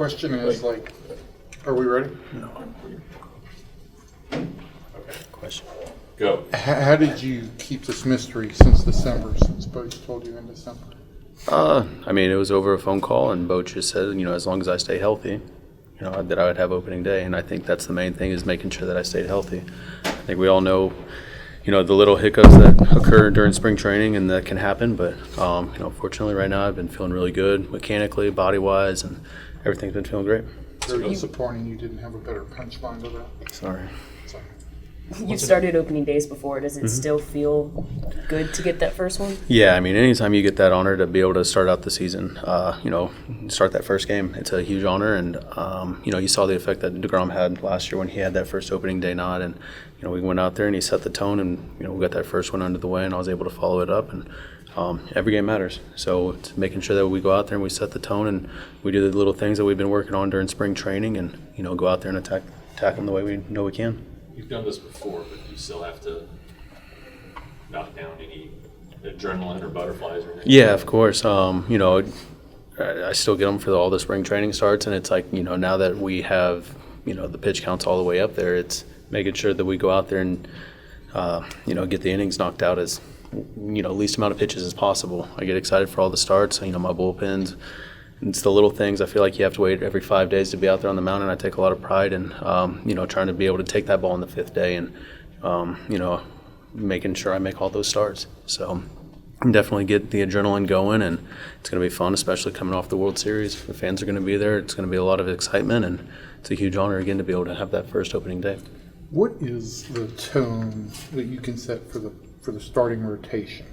question is, like, are we ready? No. Okay. Question. Go. How did you keep this mystery since December, since Boach told you in December? I mean, it was over a phone call, and Boach just said, as long as I stay healthy, that I would have opening day. And I think that's the main thing, is making sure that I stayed healthy. I think we all know, the little hiccups that occur during spring training, and that can happen. But, fortunately right now I've been feeling really good mechanically, body-wise, and everything's been feeling great. Very disappointing you didn't have a better punchline to that. Sorry. You've started opening days before. Does it still feel good to get that first one? Yeah, I mean, anytime you get that honor to be able to start out the season, start that first game, it's a huge honor. And, you saw the effect that DeGrom had last year when he had that first opening day nod. And, we went out there and he set the tone, and, we got that first one under the way, and I was able to follow it up. And every game matters. So it's making sure that we go out there and we set the tone, and we do the little things that we've been working on during spring training, and, go out there and attack them the way we know we can. You've done this before, but you still have to knock down any adrenaline or butterflies or anything. Yeah, of course. I still get them for all the spring training starts, and it's like, now that we have, the pitch counts all the way up there, it's making sure that we go out there and, get the innings knocked out as, least amount of pitches as possible. I get excited for all the starts, my bullpens. It's the little things. I feel like you have to wait every 5 days to be out there on the mound, and I take a lot of pride in, trying to be able to take that ball on the fifth day and, making sure I make all those starts. So definitely get the adrenaline going, and it's going to be fun, especially coming off the World Series. The fans are going to be there. It's going to be a lot of excitement, and it's a huge honor, again, to be able to have that first opening day. What is the tone that you can set for the starting rotation?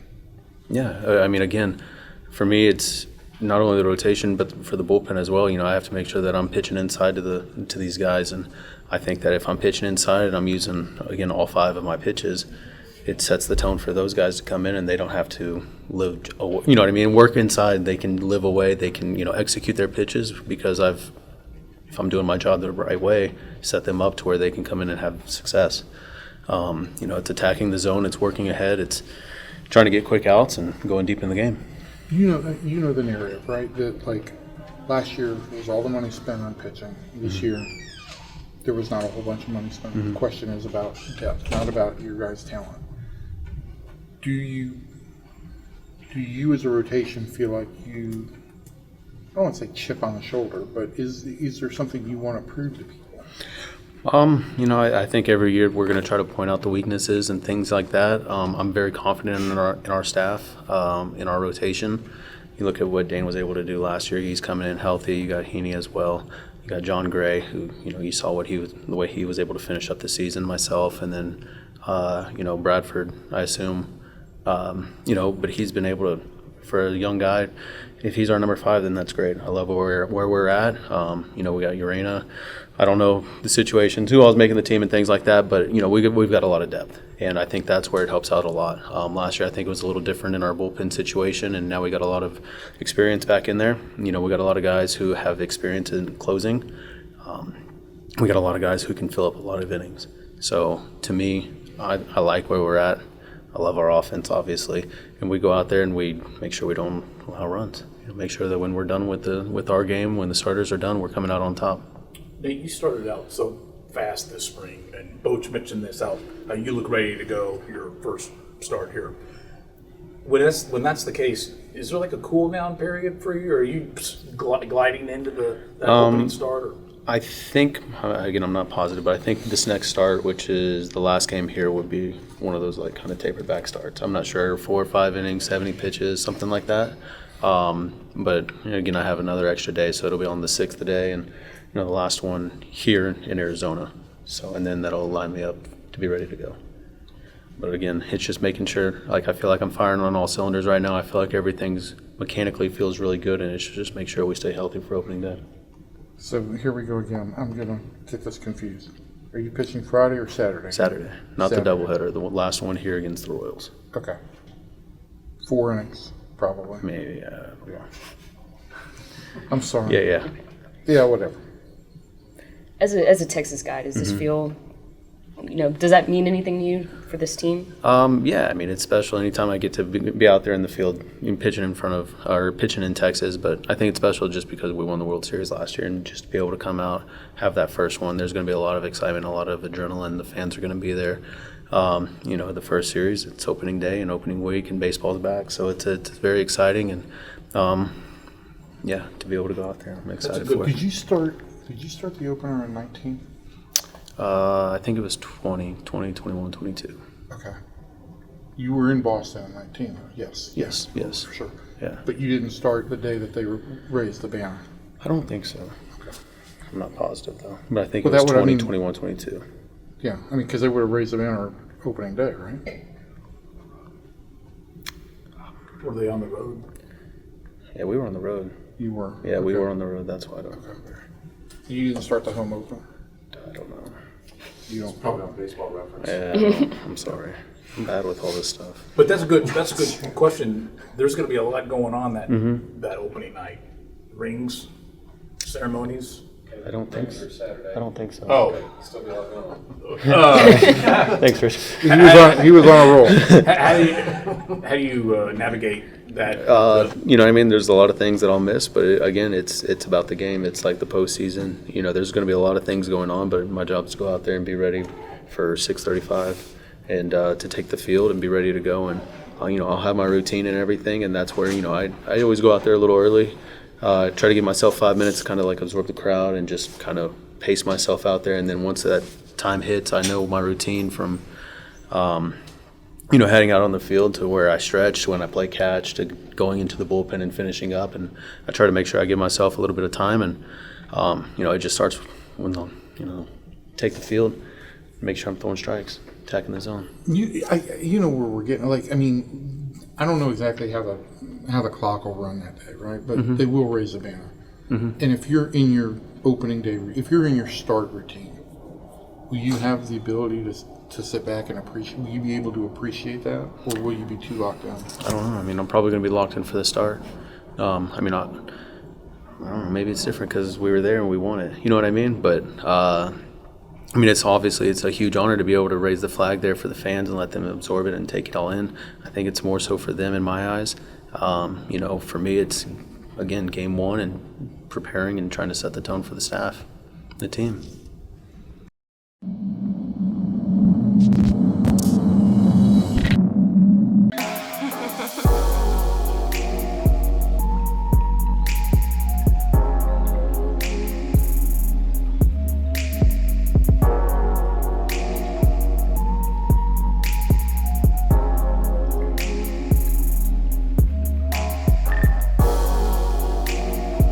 Yeah, I mean, again, for me, it's not only the rotation, but for the bullpen as well. I have to make sure that I'm pitching inside to these guys, and I think that if I'm pitching inside and I'm using, again, all 5 of my pitches, it sets the tone for those guys to come in, and they don't have to live, work inside. They can live away. They can, execute their pitches, because if I'm doing my job the right way, set them up to where they can come in and have success. It's attacking the zone. It's working ahead. It's trying to get quick outs and going deep in the game. You know the narrative, right? That, like, last year there was all the money spent on pitching. This year there was not a whole bunch of money spent. The question is about depth, not about your guys' talent. Do you as a rotation feel like you, I don't want to say chip on the shoulder, but is there something you want to prove to people? I think every year we're going to try to point out the weaknesses and things like that. I'm very confident in our staff, in our rotation. You look at what Dane was able to do last year. He's coming in healthy. You got Heaney as well. You got John Gray, who you saw the way he was able to finish up the season. Myself, and then Bradford, I assume. But he's been able to, for a young guy, if he's our number 5, then that's great. I love where we're at. We got Urena. I don't know the situations, who all's making the team and things like that, but we've got a lot of depth, and I think that's where it helps out a lot. Last year I think it was a little different in our bullpen situation, and now we got a lot of experience back in there. We got a lot of guys who have experience in closing. We got a lot of guys who can fill up a lot of innings. So to me, I like where we're at. I love our offense, obviously, and we go out there and we make sure we don't allow runs. Make sure that when we're done with our game, when the starters are done, we're coming out on top. Nate, you started out so fast this spring, and Boach mentioned this out. You look ready to go your first start here. When that's the case, is there like a cool down period for you, or are you gliding into that opening start? Or? I think, again, I'm not positive, but I think this next start, which is the last game here, would be one of those like kind of tapered back starts. I'm not sure, 4 or 5 innings, 70 pitches, something like that. But again, I have another extra day, so it'll be on the 6th day, and the last one here in Arizona. So, and then that'll line me up to be ready to go. But again, it's just making sure, like, I feel like I'm firing on all cylinders right now. I feel like everything's mechanically feels really good, and it's just make sure we stay healthy for opening day. So here we go again. I'm going to get this confused. Are you pitching Friday or Saturday? Saturday, not Saturday. the doubleheader. The last one here against the Royals. Okay. 4 innings, probably. Maybe, Yeah. I'm sorry. Yeah. Yeah, whatever. As a Texas guy, does this feel does that mean anything to you for this team? Yeah, I mean, it's special anytime I get to be out there in the field, pitching in front of, or pitching in Texas. But I think it's special just because we won the World Series last year, and just to be able to come out, have that first one. There's going to be a lot of excitement, a lot of adrenaline. The fans are going to be there. The first series, it's opening day and opening week, and baseball's back, so it's very exciting. And to be able to go out there, I'm excited for it. Did you start the opener in 19? I think it was 20, 21, 22. Okay. You were in Boston in 19, though. Yes. Yes. For sure. Yeah. But you didn't start the day that they raised the banner. I don't think so. Okay. I'm not positive, though. But I think Well, it was that would- 20, I mean- 21, 22. Yeah, I mean, because they would have raised the banner opening day, right? Were they on the road? Yeah, we were on the road. You were. Yeah, we Okay. were on the road. That's why I don't. Okay. You didn't start the home opener. I don't know. You don't. Probably on Baseball Reference. Yeah, I'm sorry. I'm bad with all this stuff. But that's a good question. There's going to be a lot going on that opening night. Rings, ceremonies. I don't think so. I don't think so. Oh, Thanks, Rich. He was on a roll. how do you navigate that? You know what I mean? There's a lot of things that I'll miss, but again, it's about the game. It's like the postseason. There's going to be a lot of things going on, but my job is to go out there and be ready for 6:35 and to take the field and be ready to go. And I'll have my routine and everything, and that's where I always go out there a little early. Try to give myself 5 minutes to kind of like absorb the crowd and just kind of pace myself out there. And then once that time hits, I know my routine from, heading out on the field to where I stretch, to when I play catch, to going into the bullpen and finishing up. And I try to make sure I give myself a little bit of time. And, it just starts when, take the field, make sure I'm throwing strikes, attacking the zone. You know where we're getting. Like, I mean, I don't know exactly how the clock will run that day, right? But they will raise the banner. And if you're in your opening day, if you're in your start routine, will you have the ability to sit back and appreciate? Will you be able to appreciate that, or will you be too locked down? I don't know. I mean, I'm probably going to be locked in for the start. I don't know. Maybe it's different because we were there and we won it. You know what I mean? But it's a huge honor to be able to raise the flag there for the fans and let them absorb it and take it all in. I think it's more so for them in my eyes. For me, it's again game one and preparing and trying to set the tone for the staff, the team.